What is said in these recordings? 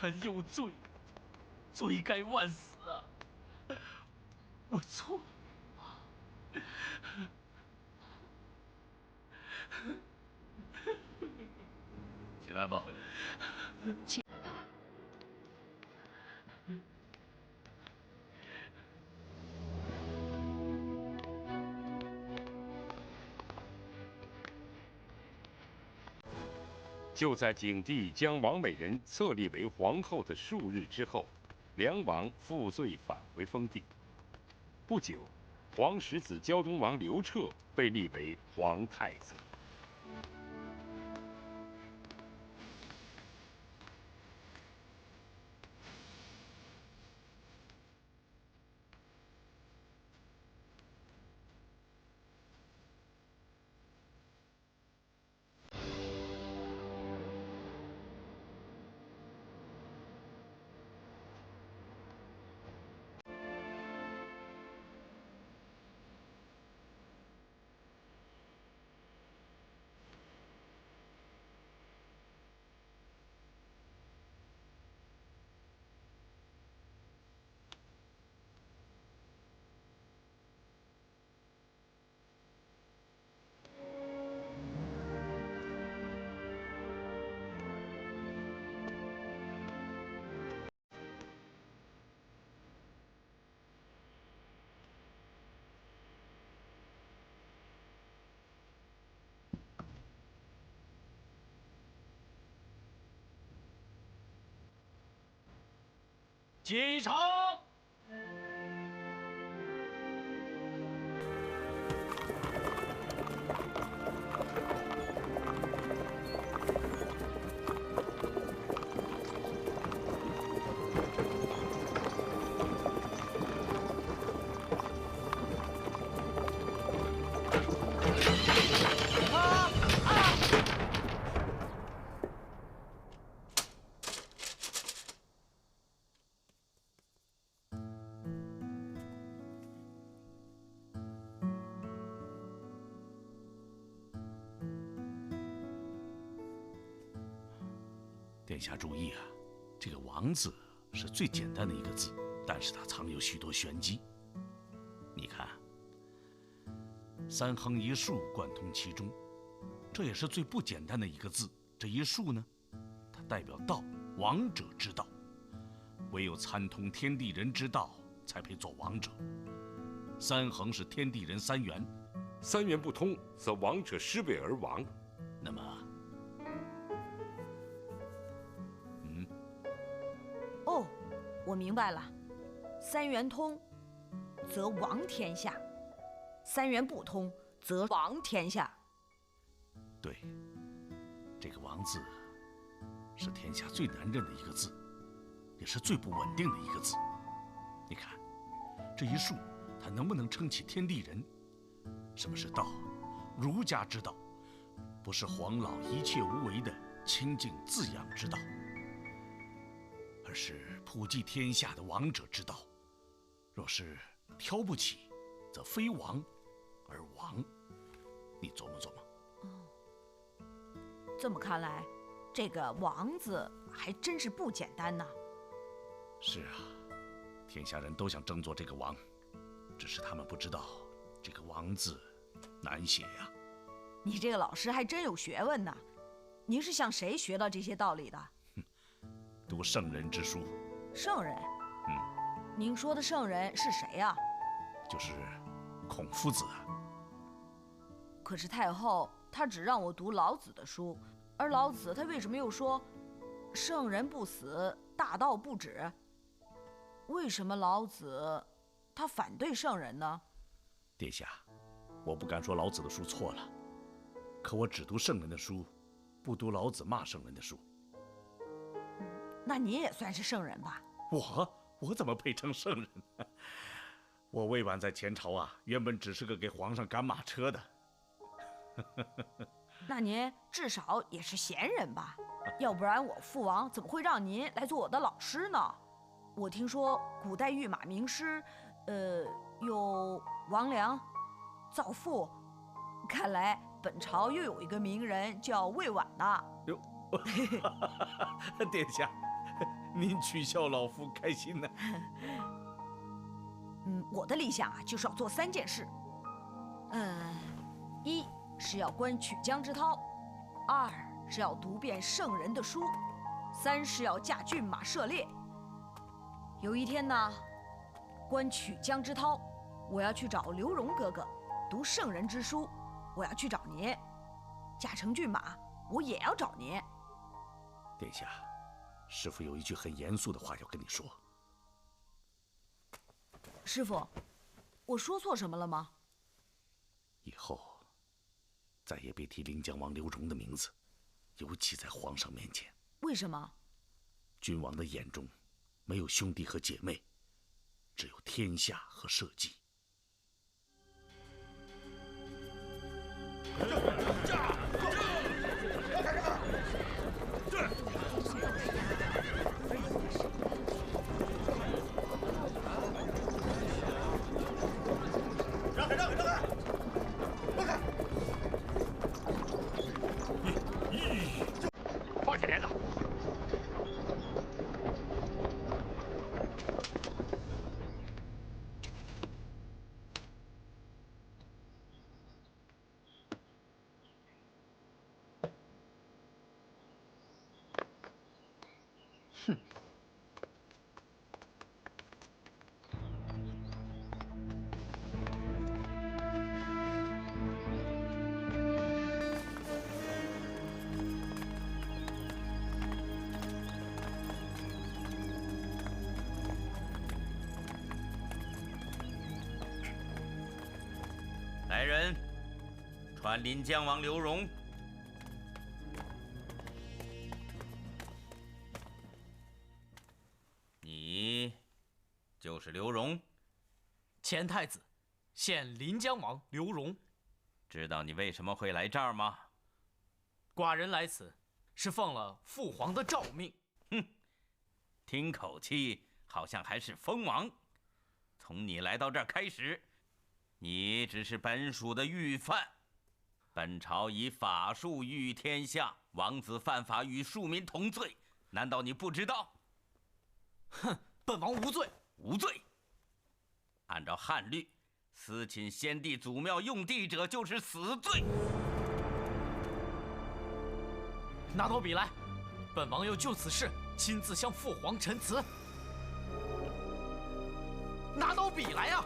臣有罪，罪该万死啊！我错了。起来吧。就在景帝将王美人册立为皇后的数日之后，梁王负罪返回封地。不久，皇十子胶东王刘彻被立为皇太子。启程。殿下注意啊，这个“王”字是最简单的一个字，但是它藏有许多玄机。你看，三横一竖贯通其中，这也是最不简单的一个字。这一竖呢，它代表道，王者之道，唯有参通天地人之道，才配做王者。三横是天地人三元，三元不通，则王者失位而亡。那么，哦，我明白了，三元通，则王天下；三元不通，则亡天下。对，这个“王”字是天下最难认的一个字，也是最不稳定的一个字。你看，这一竖，它能不能撑起天地人？什么是道？儒家之道，不是黄老一切无为的清净自养之道，而是普济天下的王者之道。若是挑不起，则非王而亡。你琢磨琢磨。这么看来，这个“王”字还真是不简单呢。是啊，天下人都想争做这个王，只是他们不知道这个“王”字难写呀。你这个老师还真有学问呢。您是向谁学到这些道理的？读圣人之书。圣人？您说的圣人是谁呀？就是孔夫子啊。可是太后她只让我读老子的书，而老子他为什么又说“圣人不死，大道不止”？为什么老子他反对圣人呢？殿下，我不敢说老子的书错了，可我只读圣人的书，不读老子骂圣人的书。那你也算是圣人吧？我怎么配称圣人呢？我魏婉在前朝啊，原本只是个给皇上赶马车的。那您至少也是贤人吧？要不然我父王怎么会让您来做我的老师呢？我听说古代御马名师，有王良、造父，看来本朝又有一个名人叫魏婉呢。哟，殿下，您取笑老夫开心呢。我的理想啊，就是要做3件事。一是要观曲江之涛，2是要读遍圣人的书，3是要驾骏马射猎。有一天呢，观曲江之涛，我要去找刘荣哥哥；读圣人之书，我要去找您；驾乘骏马，我也要找您。殿下，师傅有一句很严肃的话要跟你说。师傅，我说错什么了吗？以后再也别提临江王刘荣的名字，尤其在皇上面前。为什么？君王的眼中没有兄弟和姐妹，只有天下和社稷。放下帘子。来人，传临江王刘荣。你就是刘荣？前太子，现临江王刘荣。知道你为什么会来这儿吗？寡人来此是奉了父皇的诏命。哼，听口气好像还是封王。从你来到这儿开始，你只是本属的御犯。本朝以法术御天下，王子犯法与庶民同罪，难道你不知道？哼，本王无罪。无罪。按照汉律，私侵先帝祖庙用地者就是死罪。拿刀笔来，本王要就此事亲自向父皇陈词。拿刀笔来呀！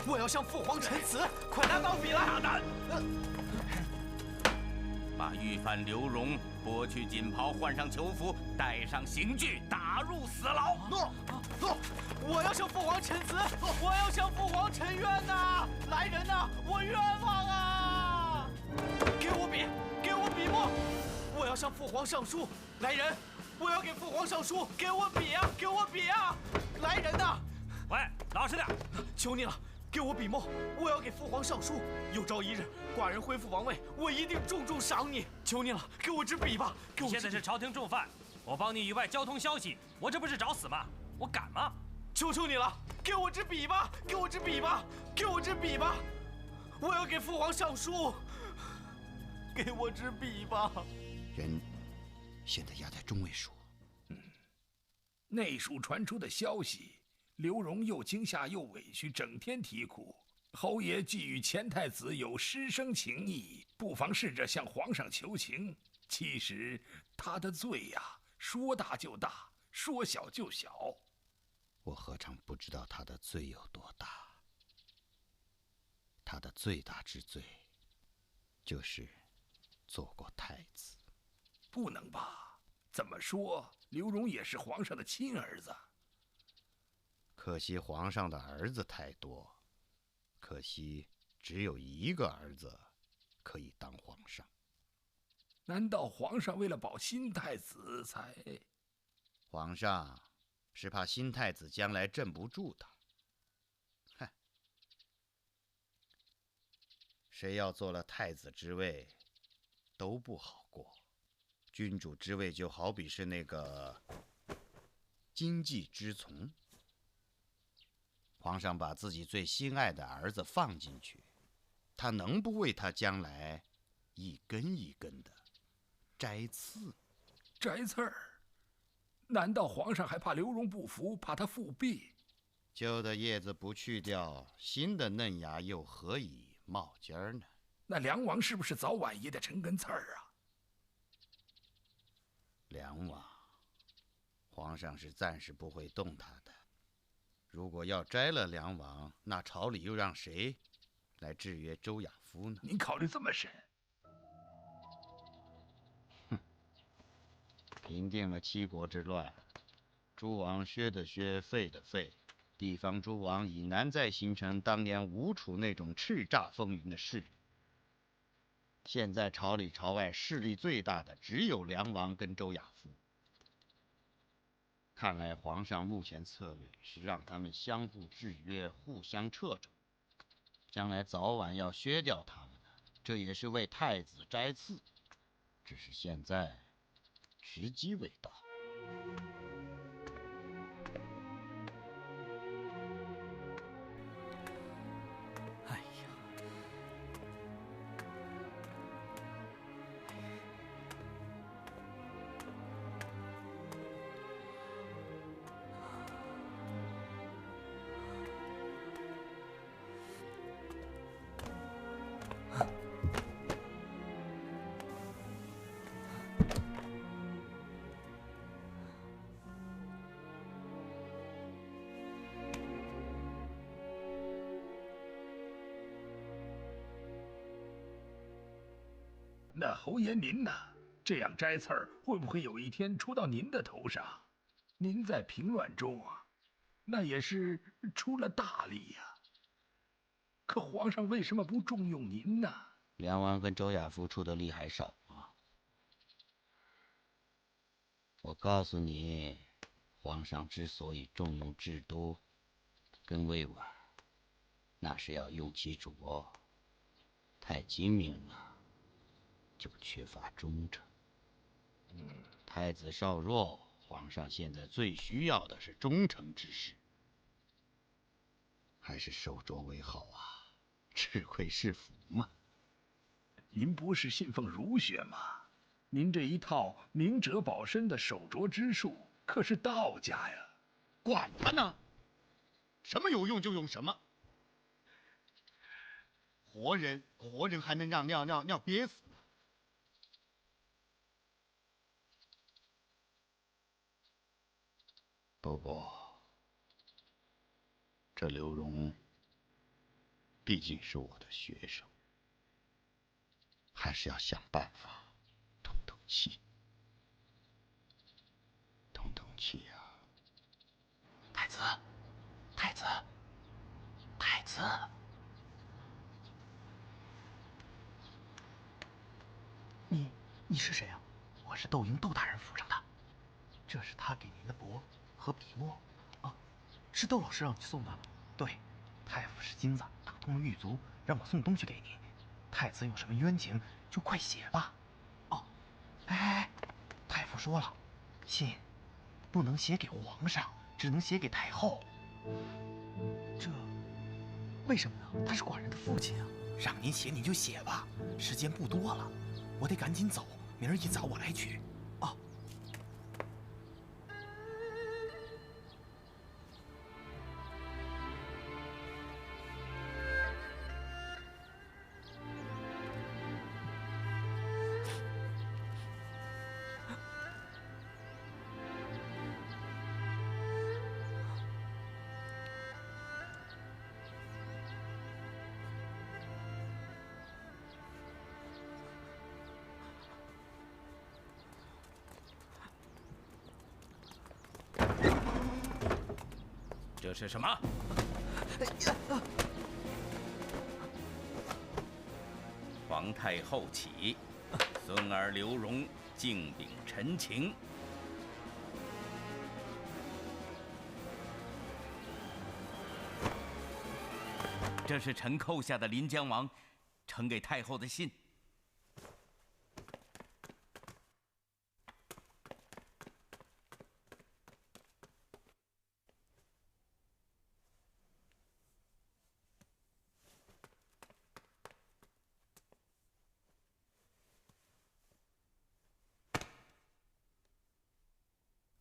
我要向父皇陈词，快拿刀笔来！大胆！把御犯刘荣剥去锦袍，换上囚服，带上刑具，打入死牢。诺！我要向父皇陈词，我要向父皇陈冤呐！来人呐！我冤枉啊！给我笔，给我笔墨，我要向父皇上书。来人！我要给父皇上书，给我笔啊！给我笔啊！来人呐！喂，老实点！求你了，给我笔墨，我要给父皇上书。有朝一日，寡人恢复王位，我一定重重赏你。求你了，给我支笔吧！给我支笔。现在是朝廷重犯，我帮你以外交通消息，我这不是找死吗？我敢吗？求求你了，给我支笔吧！给我支笔吧！给我支笔吧！我要给父皇上书，给我支笔吧！人现在压在中尉署。内署传出的消息，刘荣又惊吓又委屈，整天啼哭。侯爷既与前太子有师生情谊，不妨试着向皇上求情。其实他的罪呀，说大就大，说小就小。我何尝不知道他的罪有多大？他的最大之罪，就是做过太子。不能吧？怎么说，刘荣也是皇上的亲儿子。可惜皇上的儿子太多，可惜只有一个儿子可以当皇上。难道皇上为了保新太子才……皇上是怕新太子将来镇不住他。哼，谁要做了太子之位，都不好过。君主之位就好比是那个经济之从，皇上把自己最心爱的儿子放进去，他能不为他将来一根一根的摘刺？摘刺儿？难道皇上还怕刘荣不服，怕他复辟？旧的叶子不去掉，新的嫩芽又何以冒尖儿呢？那梁王是不是早晚也得成根刺儿啊？梁王，皇上是暂时不会动他的。如果要摘了梁王，那朝里又让谁来制约周亚夫呢？您考虑这么深？平定了七国之乱，诸王削的削，废的废，地方诸王已难再形成当年吴楚那种叱咤风云的势力。现在朝里朝外势力最大的只有梁王跟周亚夫。看来皇上目前策略是让他们相互制约，互相掣肘，将来早晚要削掉他们的，这也是为太子摘刺。只是现在时机未到。哎呀，那侯爷您呢？这样摘刺儿，会不会有一天出到您的头上？您在平乱中啊，那也是出了大力呀。可皇上为什么不重用您呢？梁王跟周亚夫出的力还少啊！我告诉你，皇上之所以重用智都跟魏婉，那是要用其主，太精明了，就缺乏忠诚。太子少弱，皇上现在最需要的是忠诚之士，还是守拙为好啊，吃亏是福嘛。您不是信奉儒学吗？您这一套明哲保身的守拙之术，可是道家呀。管他呢，什么有用就用什么。活人还能让尿憋死吗？不过，这刘荣毕竟是我的学生，还是要想办法通通气，通通气呀！太子，太子，太子。你是谁啊？我是窦婴窦大人府上的，这是他给您的帛和笔墨。啊，是窦老师让你送的。对，太傅是金子打动了狱卒，让我送东西给你。太子有什么冤情就快写吧。哦，哎，太傅说了，信不能写给皇上，只能写给太后。这为什么呢？他是寡人的父亲啊。让您写你就写吧，时间不多了，我得赶紧走，明儿一早我来取。哦。这是什么？皇太后启，孙儿刘荣敬禀陈情。这是臣扣下的临江王呈给太后的信。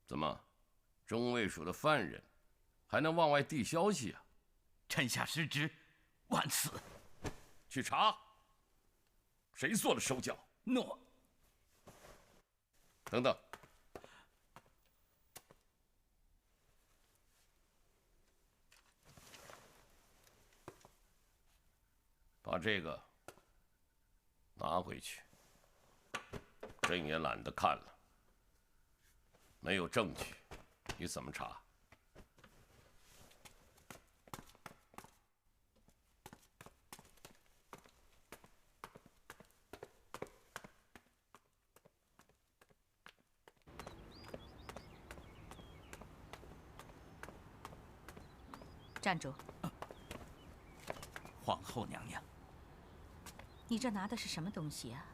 怎怎么，中卫署的犯人还能往外递消息啊？臣下失职，万死。去查，谁做了手脚？诺。等等，把这个拿回去。朕也懒得看了，没有证据，你怎么查？站住！皇后娘娘，你这拿的是什么东西啊？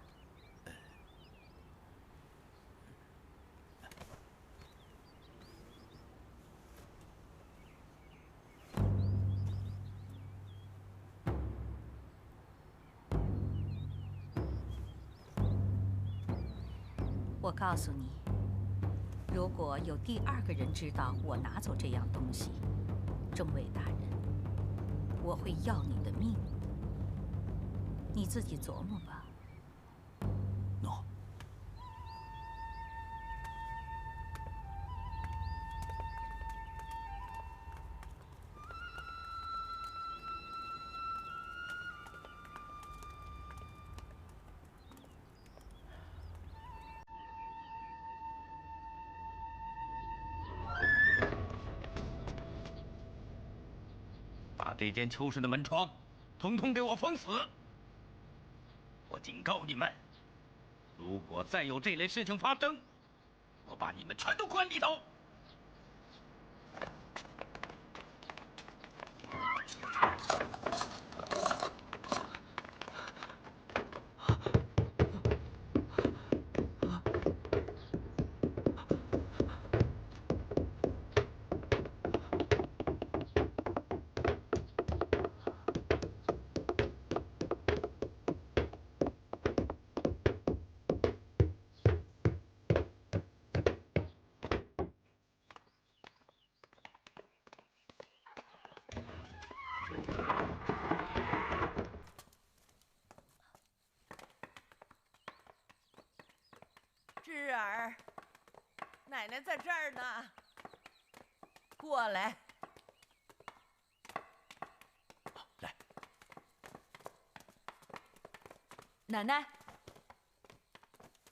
我告诉你，如果有第二个人知道我拿走这样东西，中尉大人，我会要你的命。你自己琢磨吧。诺。把这间囚室的门窗统统给我封死！我警告你们，如果再有这类事情发生，我把你们全都关里头！芝儿，奶奶在这儿呢，过来。来，奶奶，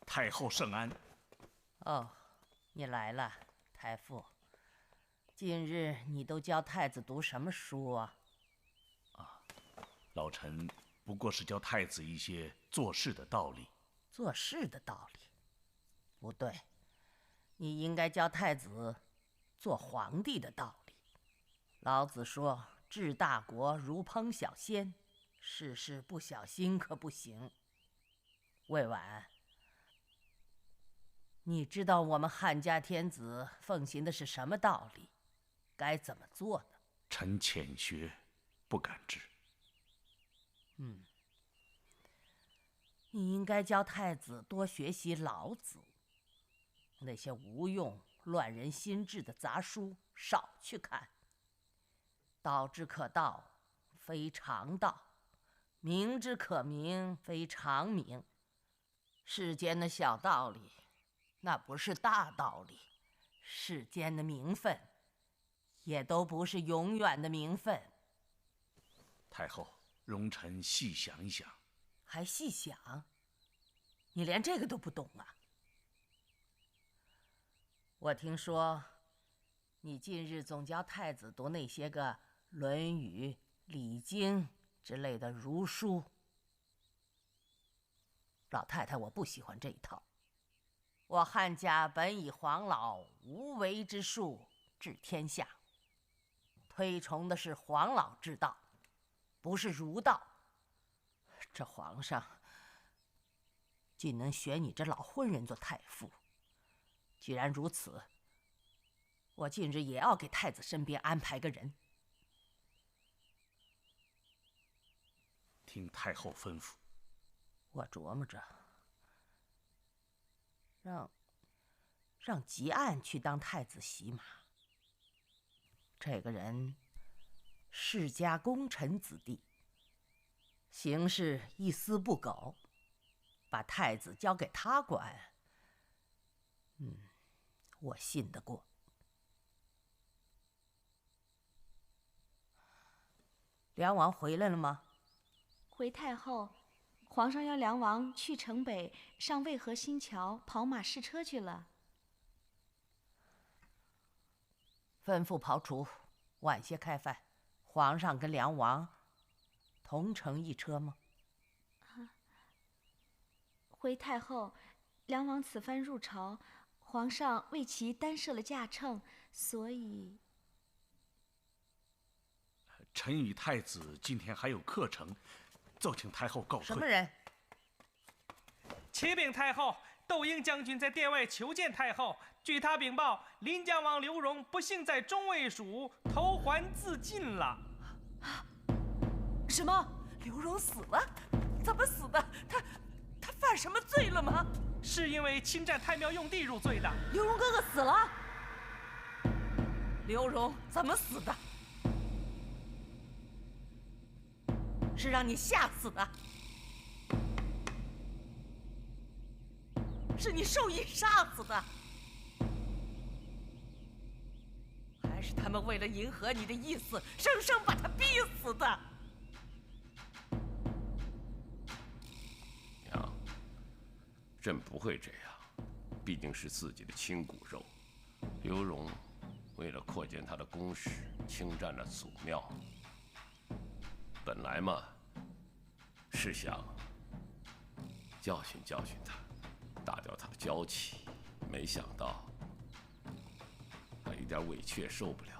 太后圣安。哦，你来了，太傅。近日你都教太子读什么书啊？老臣不过是教太子一些做事的道理。做事的道理？不对，你应该教太子做皇帝的道理。老子说：“治大国如烹小鲜，事事不小心可不行。”魏婉，你知道我们汉家天子奉行的是什么道理？该怎么做呢？臣浅学，不敢知。你应该教太子多学习老子，那些无用、乱人心智的杂书少去看。道之可道，非常道；名之可名，非常名。世间的小道理，那不是大道理；世间的名分，也都不是永远的名分。太后，容臣细想一想。还细想？你连这个都不懂啊？我听说，你近日总教太子读那些个《论语》《礼经》之类的儒书。老太太，我不喜欢这一套。我汉家本以黄老无为之术治天下，推崇的是黄老之道，不是儒道。这皇上竟能选你这老混人做太傅，既然如此，我近日也要给太子身边安排个人。听太后吩咐。让吉安去当太子洗马。这个人世家功臣子弟，行事一丝不苟，把太子交给他管，我信得过。梁王回来了吗？回太后，皇上要梁王去城北上渭河新桥跑马试车去了。吩咐庖厨晚些开饭，皇上跟梁王同乘一车吗？回太后，梁王此番入朝，皇上为其单设了驾乘，所以臣与太子今天还有课程，奏请太后告退。什么人？启禀太后，窦婴将军在殿外求见太后。据他禀报，临江王刘荣不幸在中尉署投环自尽了。什么？刘荣死了？怎么死的？他犯什么罪了吗？是因为侵占太庙用地入罪的。刘荣哥哥死了？刘荣怎么死的？是让你吓死的？是你授意杀死的？还是他们为了迎合你的意思，生生把他逼死的？娘，朕不会这样，毕竟是自己的亲骨肉。刘荣为了扩建他的宫室，侵占了祖庙。本来嘛，是想教训教训他，打掉他的娇气，没想到他一点委屈也受不了，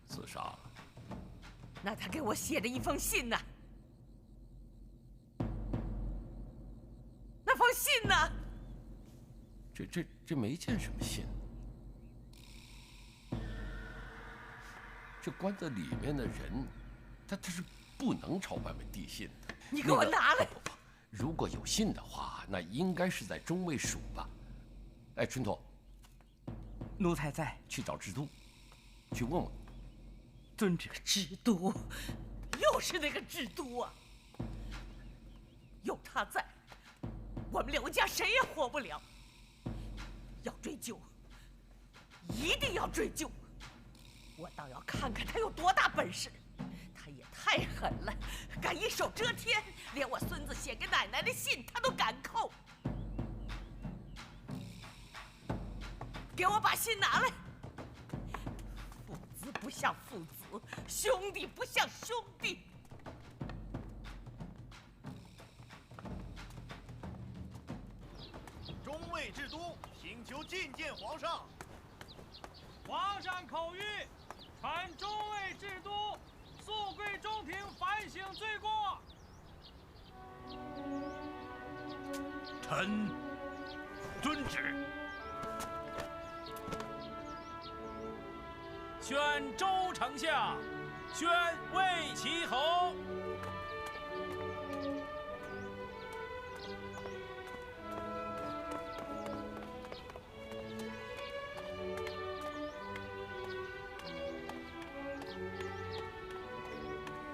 自杀了。那他给我写的一封信呢？那封信呢？这没见什么信。这关在里面的人，他是不能朝外面递信的。你给我拿来！不，如果有信的话，那应该是在中尉署吧？哎，春托，奴才在。去找制都，去问问。遵旨。制都，又是那个制都啊！有他在，我们刘家谁也活不了。要追究，一定要追究。我倒要看看他有多大本事！他也太狠了，敢一手遮天，连我孙子写给奶奶的信他都敢扣。给我把信拿来！父子不像父子，兄弟不像兄弟。中尉制都请求觐见皇上。皇上口谕，传中尉制都速归中庭反省罪过。臣遵旨。宣周丞相，宣魏齐侯。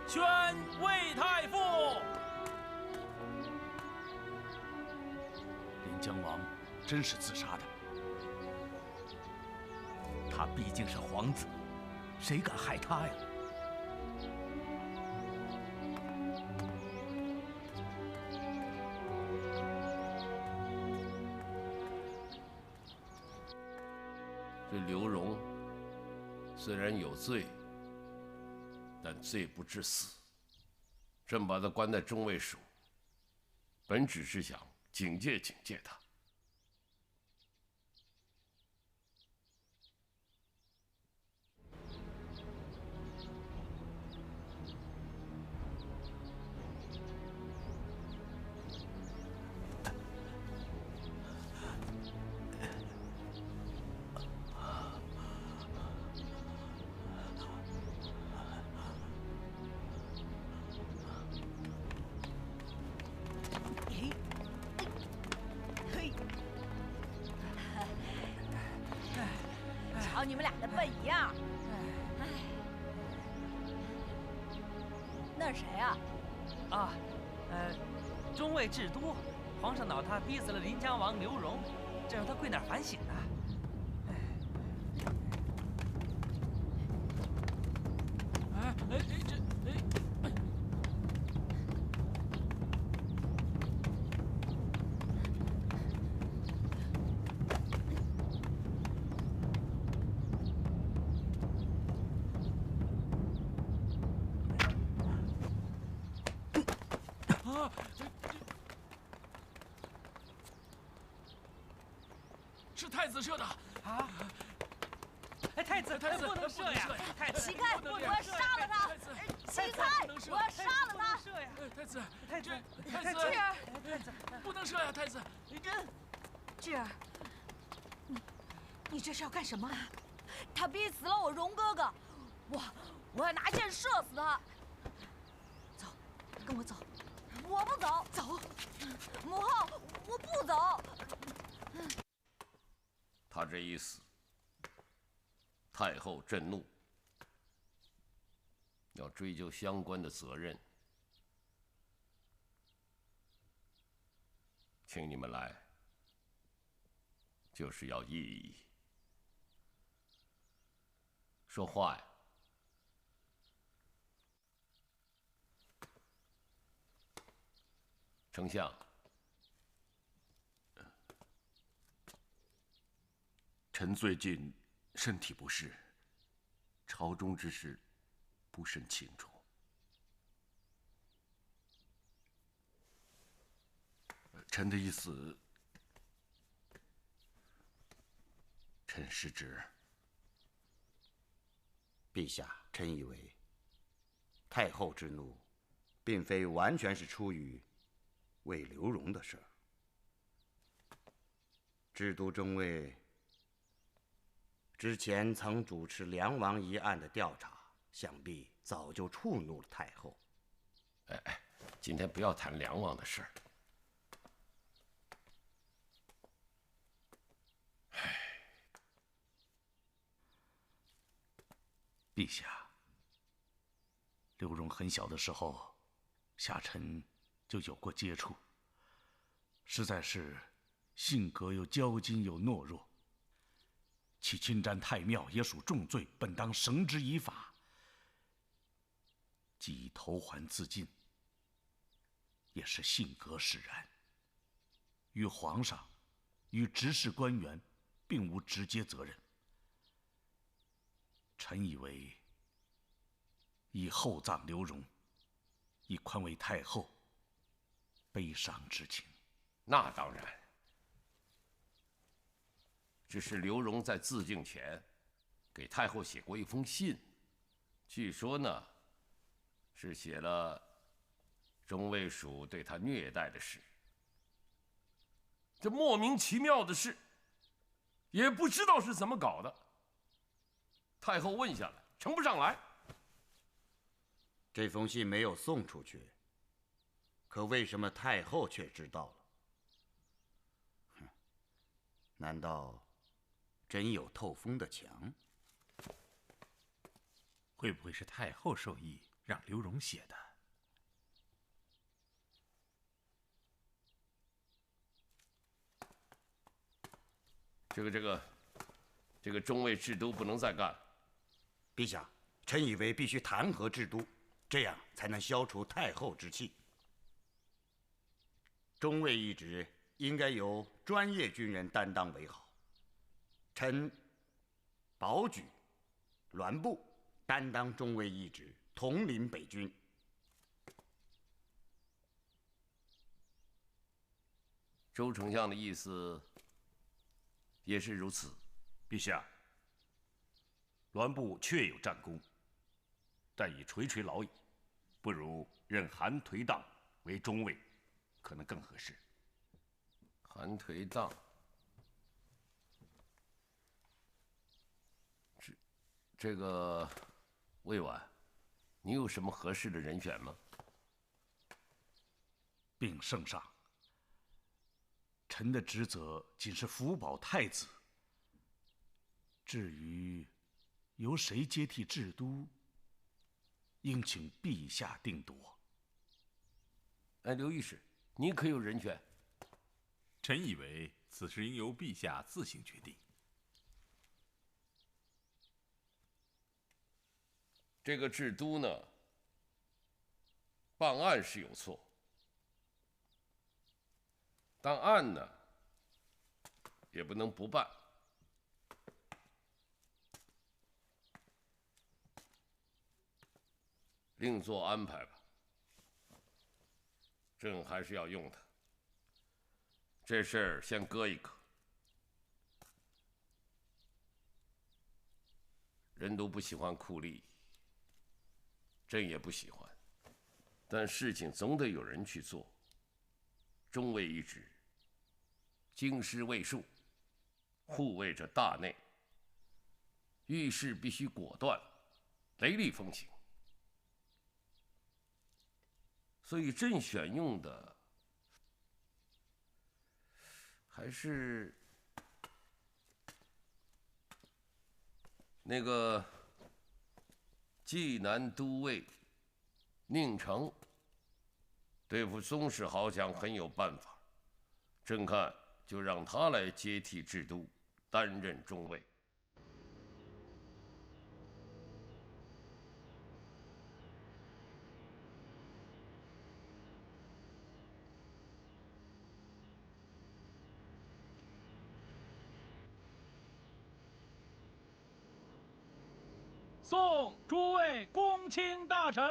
宣魏太傅。临江王真是自杀的，他毕竟是皇子，谁敢害他呀？这刘荣虽然有罪，但罪不至死。朕把他关在中尉署，本只是想警戒警戒他。嘿，你们俩的笨样。哎，那是谁啊？啊，中尉智都，皇上恼他逼死了临江王刘荣，正让他跪那儿反省呢。是太子射的啊！哎，太子不能射呀！太子，乞丐，我要杀了他！乞丐，我要杀了他！射呀！太子，太子，智儿，太子，不能射呀！太子，智儿，你这是要干什么？他逼死了我荣哥哥，我要拿箭射死他！走，跟我走。我不走，走。母后，我不走。他这一死，太后震怒，要追究相关的责任，请你们来，就是要异议。说话呀！丞相，臣最近身体不适，朝中之事不甚清楚。臣的意思，臣失职。陛下，臣以为太后之怒，并非完全是出于为刘荣的事儿。制都中尉之前曾主持梁王一案的调查，想必早就触怒了太后。哎，今天不要谈梁王的事儿。陛下，刘荣很小的时候，下臣就有过接触，实在是性格又骄矜又懦弱，其侵占太庙也属重罪，本当绳之以法。既投环自尽，也是性格使然，与皇上、与执事官员并无直接责任。臣以为，以厚葬刘荣，以宽慰太后悲伤之情。那当然，只是刘荣在自尽前，给太后写过一封信，据说呢，是写了中尉署对他虐待的事。这莫名其妙的事，也不知道是怎么搞的。太后问下来，呈不上来。这封信没有送出去，可为什么太后却知道了？哼，难道真有透风的墙？会不会是太后授意让刘荣写的？这个中尉制都不能再干了。陛下，臣以为必须弹劾制都，这样才能消除太后之气。中尉一职应该由专业军人担当为好。臣保举、栾布担当中尉一职，统领北军。周丞相的意思也是如此。陛下，栾布确有战功，但已垂垂老矣，不如任韩颓荡为中尉，可能更合适。韩颓荡，这个魏婉，你有什么合适的人选吗？禀圣上，臣的职责仅是辅保太子，至于由谁接替制都，应请陛下定夺。刘御史，你可有人选？臣以为此事应由陛下自行决定。这个制都呢，办案是有错，但案呢，也不能不办。另做安排吧。朕还是要用它，这事儿先搁一搁。人都不喜欢酷吏，朕也不喜欢，但事情总得有人去做。中尉一职，京师卫戍，护卫着大内，遇事必须果断，雷厉风行。所以朕选用的还是那个济南都尉宁城，对付宗室豪强很有办法。朕看就让他来接替制都，担任中尉。送诸位公卿大臣。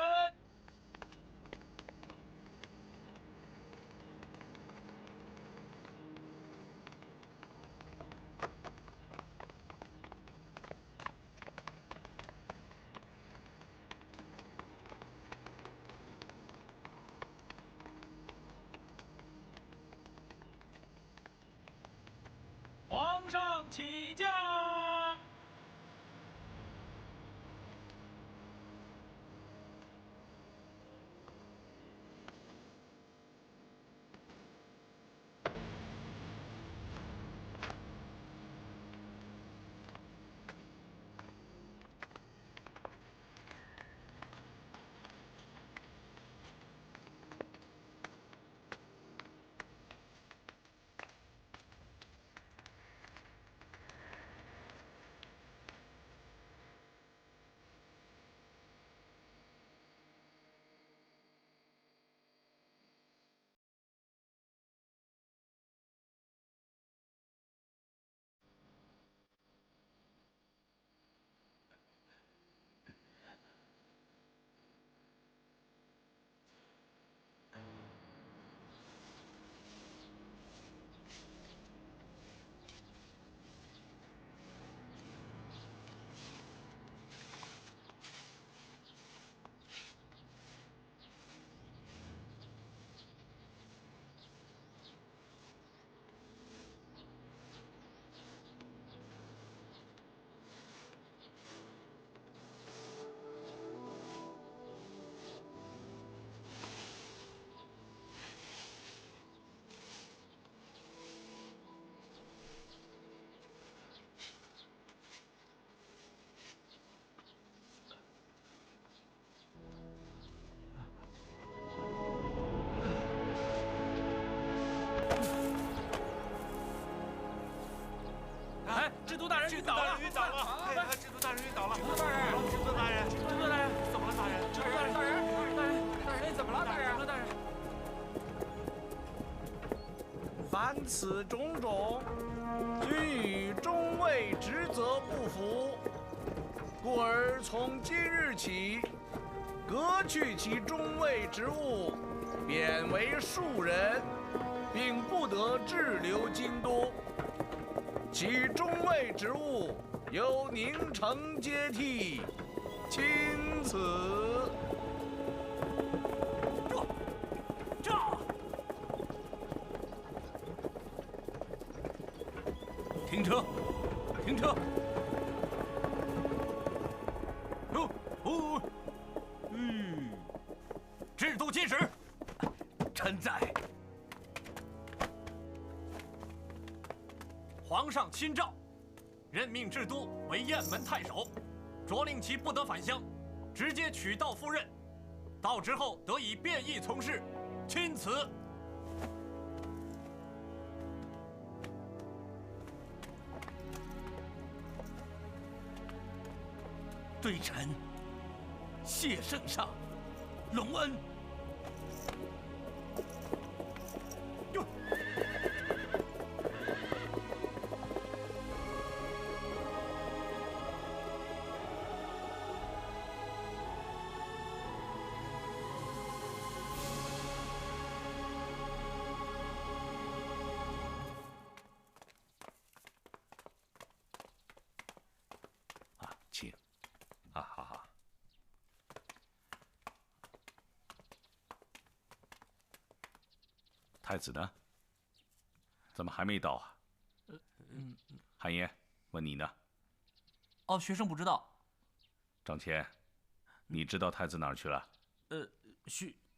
皇上起驾。制都大人晕倒了！晕倒了！制都大人晕倒了！制都大人！制都大人！制都大人！怎么了，大人？制都大人！大人！怎么了，大人？大人！凡此种种，均与中尉职责不符，故而从今日起，革去其中尉职务，贬为庶人，并不得滞留京都。其中尉职务由宁城接替，钦此。停车！停车！制度进使。臣在。皇上亲诏，任命智都为雁门太守，着令其不得返乡，直接取道赴任。到职后得以便役从事，钦此。对臣谢圣上隆恩。请。啊，好好。太子呢？怎么还没到啊？韩爷，问你呢？哦，学生不知道。张骞，你知道太子哪儿去了？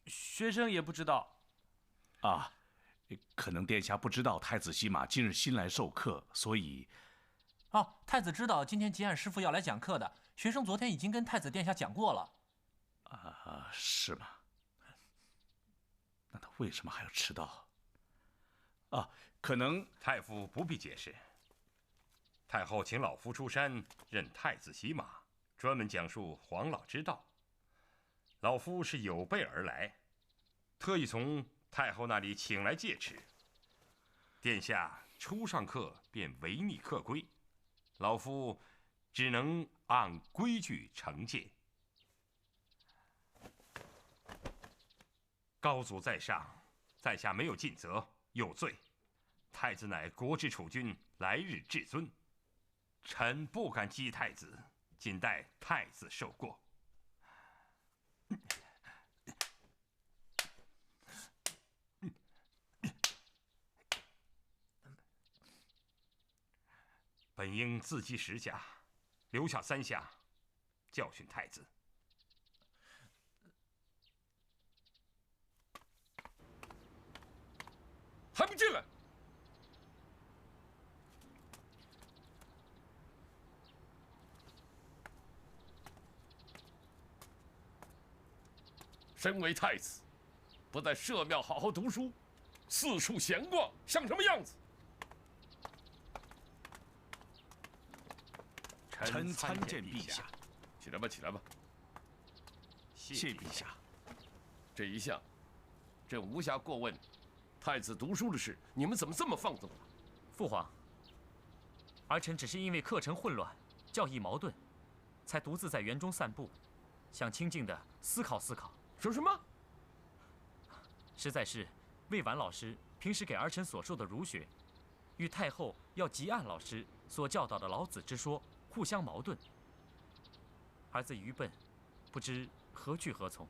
学生也不知道。啊，可能殿下不知道太子西马今日新来授课，所以。哦，太子知道今天吉安师傅要来讲课的，学生昨天已经跟太子殿下讲过了。啊，是吗？那他为什么还要迟到？啊，可能太傅不必解释。太后请老夫出山任太子洗马，专门讲述黄老之道。老夫是有备而来，特意从太后那里请来戒尺。殿下初上课便违逆课规，老夫只能按规矩惩戒。高祖在上，在下没有尽责，有罪。太子乃国之储君，来日至尊，臣不敢激太子，仅待太子受过。本应自击10下，留下3下，教训太子。还不进来！身为太子，不在社庙好好读书，四处闲逛，像什么样子？臣参见陛下。起来吧，起来吧。谢陛下。这一向，朕无暇过问太子读书的事，你们怎么这么放纵了？父皇，儿臣只是因为课程混乱，教义矛盾，才独自在园中散步，想清静地思考思考。说什么？实在是魏婉老师平时给儿臣所授的儒学，与太后要吉岸老师所教导的老子之说互相矛盾。儿子愚笨，不知何去何从。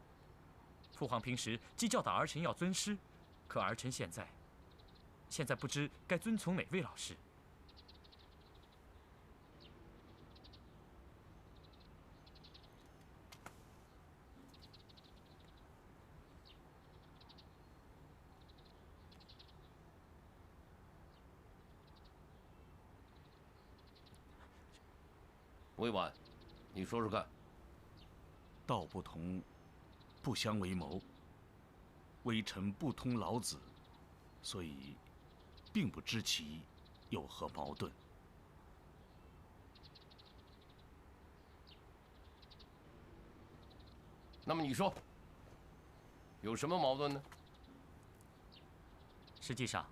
父皇平时既教导儿臣要尊师，可儿臣现在不知该遵从哪位老师。魏婉，你说说看。道不同，不相为谋。微臣不通老子，所以并不知其有何矛盾。那么你说，有什么矛盾呢？实际上，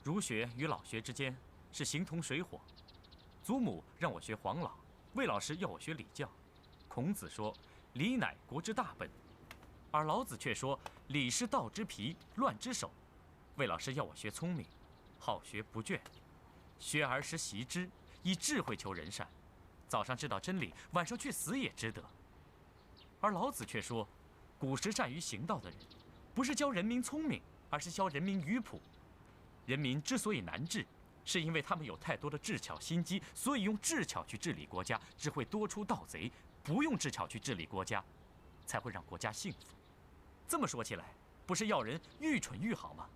儒学与老学之间是形同水火。祖母让我学黄老，魏老师要我学礼教。孔子说礼乃国之大本，而老子却说礼是道之皮，乱之首。魏老师要我学聪明，好学不倦，学而时习之，以智慧求人善。早上知道真理，晚上去死也值得。而老子却说，古时善于行道的人，不是教人民聪明，而是教人民愚朴。人民之所以难治，是因为他们有太多的智巧心机，所以用智巧去治理国家，只会多出盗贼；不用智巧去治理国家，才会让国家幸福。这么说起来，不是要人愈蠢愈好吗？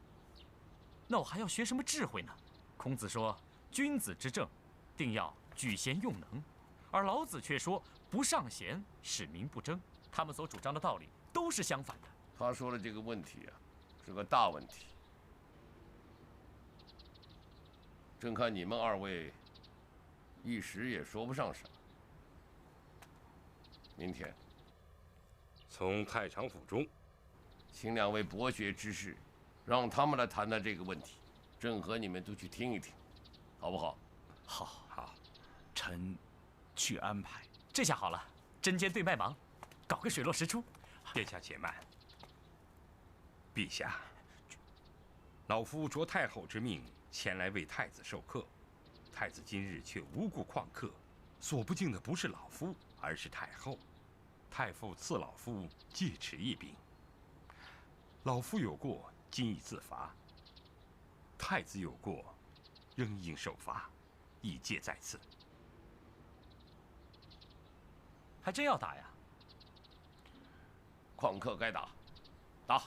那我还要学什么智慧呢？孔子说，君子之政，定要举贤用能，而老子却说不尚贤，使民不争。他们所主张的道理都是相反的。他说的这个问题啊，是个大问题。正看你们二位一时也说不上什么。明天从太常府中请两位博学之士，让他们来谈谈这个问题，朕和你们都去听一听，好不好？好，臣去安排。这下好了，针尖对麦芒，搞个水落石出。殿下且慢。陛下，老夫着太后之命前来为太子授课，太子今日却无故旷课，所不敬的不是老夫，而是太后。太傅赐老夫戒尺一柄，老夫有过，今已自罚；太子有过，仍应受罚，一戒在此。还真要打呀？旷课该打，打！